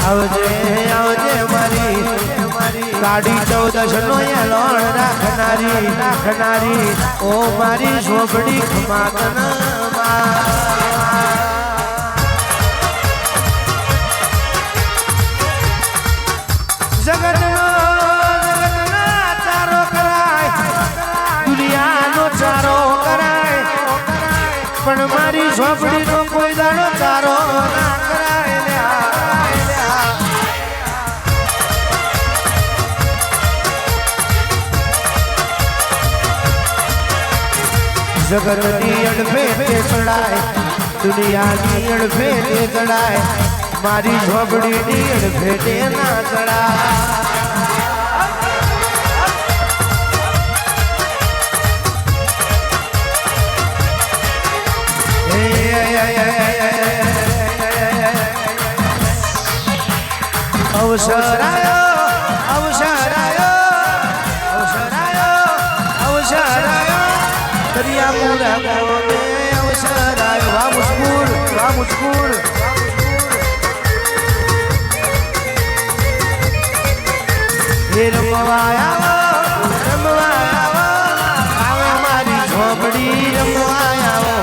આવજે આવજે મારી કાઢી 14 નો લોણ રાખનારી ઓ મારી ઝોપડી ખમાગન જગતનો ચારો કરાય દુનિયાનો ચારો કરાય પણ મારી ઝોપડીનો કોઈ દાડો ચારો ના કરાય જગતની અડફે ચડાય દુનિયાની અડફે ચડાય મારી ઝોપડીની અડફે ના ચડાય અવસર આયો અવસર આયો અવસર આયો અવસર આયો દરિયાપુરા ગામે અવસર આયો વા મુસ્કુલ રમવા આવો આવે મારી ઝોપડી રમવા આવો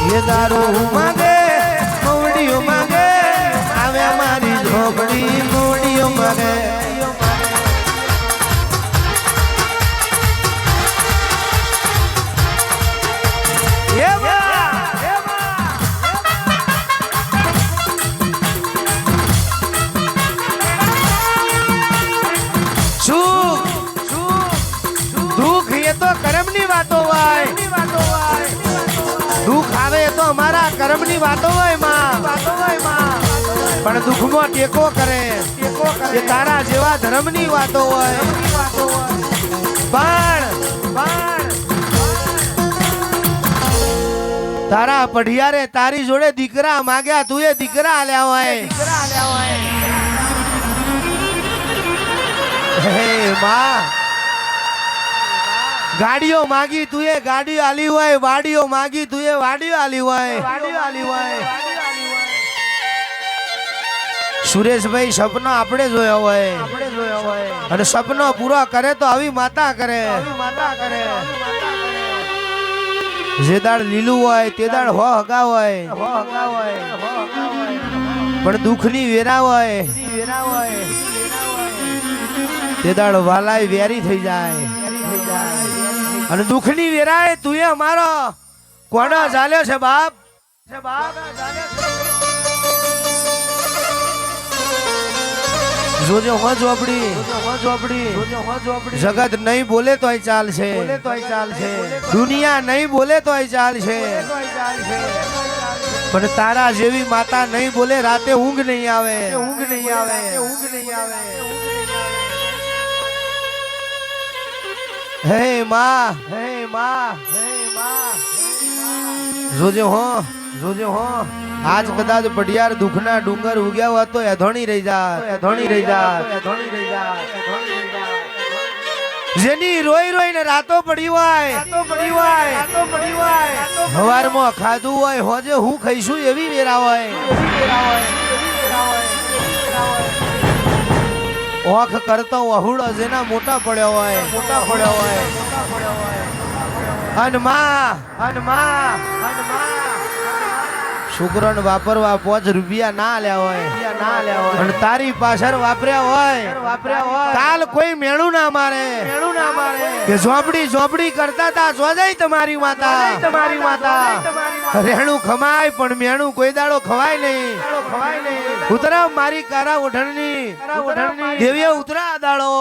ये दारू मांगे मोड़ियों मांगे आवे हमारी झोपड़ी मोड़ियों मांगे ये दुख ये तो कर्मनी बातों वाय दुख आवे तो हमारा कर्मनी वातो होय मां पण दुखમાં ટેકો કરે એ તારા જેવા ધર્મની વાતો હોય પણ તારા પઢિયારે તારી જોડે દીકરા માંગ્યા તું એ દીકરા આલ્યા હોય હે માં गाड़ियों मांगी तुए गाड़ी आली हुआ है वाड़ियों मांगी तुए वाड़ियों आली हुआ है सुरेश भाई सपना आपने जोया हुआ है और सपना पूरा करे तो अभी माता करे जेदाड़ लीलू हुआ है तेदाड़ हो हगा हुआ है पर दुखनी वेरा हुआ है तेदाड़ वाला वेरी थई जाए અને દુખની વેરાએ તુએ અમારો કોણા ચાલ્યો છે બાપ જોજો હો ઝોપડી જગત નહીં બોલે તોય ચાલશે દુનિયા નહીં બોલે તોય ચાલશે પણ તારા જેવી માતા નહીં બોલે રાતે ઊંઘ નહીં આવે हे माँ जोजे हो आज कदाच पटियार दुखना डूंगर उग्या हुआ तो अधोणी रही जा जेनी रोई ने रातो पड़ी हुआ हवार में खाधु हुआ होजे हूँ खाईशू एवी वेरा हुआ ओख करता वहुड़ो जेना मोटा पड़्या होय हनुमा शुक्रन वापरवा 5 रुपया ना आल्या होय अन तारी पाछर वापर्या होय काल कोई मेणू ना मारे के झोपड़ी करता था सो जाई तुम्हारी माता रेणू खमाय पण मेणू कोई दाड़ो खवाय नहीं उतरा मारी कारा उठणनी देविया उतरा दाड़ो